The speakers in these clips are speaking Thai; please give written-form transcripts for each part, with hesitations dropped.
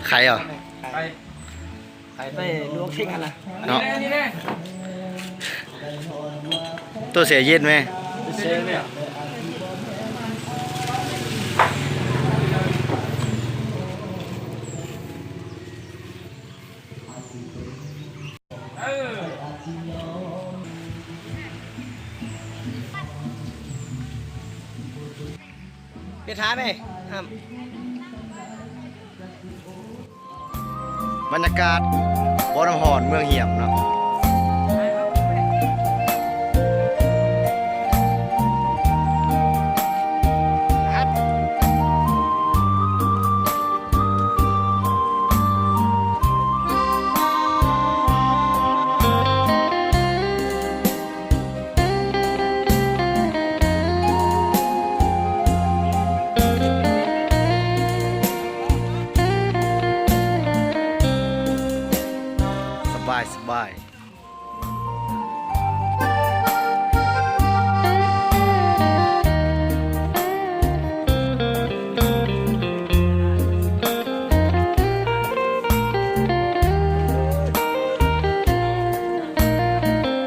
ไข่เหรอไข่ไปลวกทิ้งกันนะเนาะตัวเสียเย็นไหมเสียไหมเดี๋ยวท้าไปบรรยากาศบ่อน้ำหอนเมืองเหี่ยมเนาะสบาย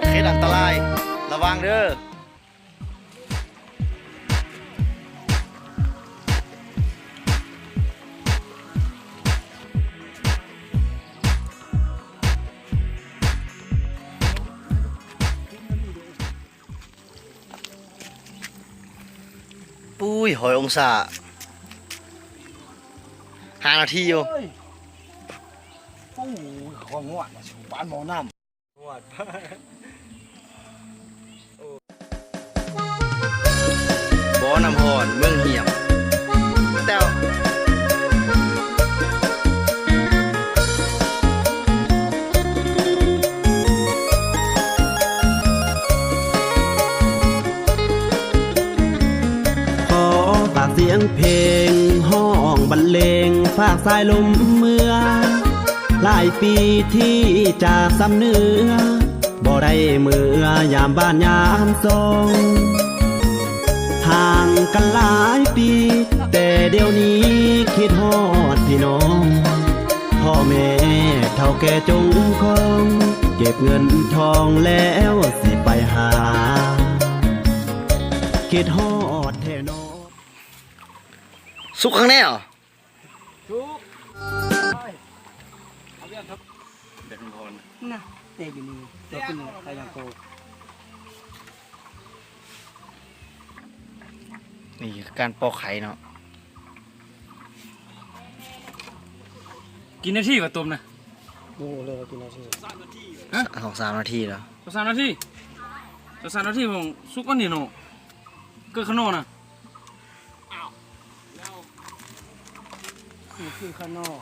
เขตอันตรายระวังเด้อปุ้ยหอยองศา5 นาทีอยู่โอ้ยของหวานบ้านหมอน้ำหวานบ่อน้ำหอนเมืองเหี่ยมแต่เสียงเพลงห้องบรรเลงฝากสายลมเมื่อหลายปีที่จากสำเนื้อบ่ได้เมื่อยามบ้านยามทรงห่างกันหลายปีแต่เดี๋ยวนี้คิดฮอดพี่น้องพ่อแม่เฒ่าแก่จงคงเก็บเงินทองแล้วสิไปหาคิดฮอดแท่น้องสุกข้างแน่เหรอทุกเด็กพรน่ะเตะอยู่นี่เตะขึ้นใครยังโตนี่คือการปอกไข่เนาะกินนาทีกับตุ่มนะโอ้เลยกินนาที2-3 นาทีแล้ว3 นาที3 นาทีผมซุกอันนี้เนาะเกิดขนมนะนี่คือข้างนอก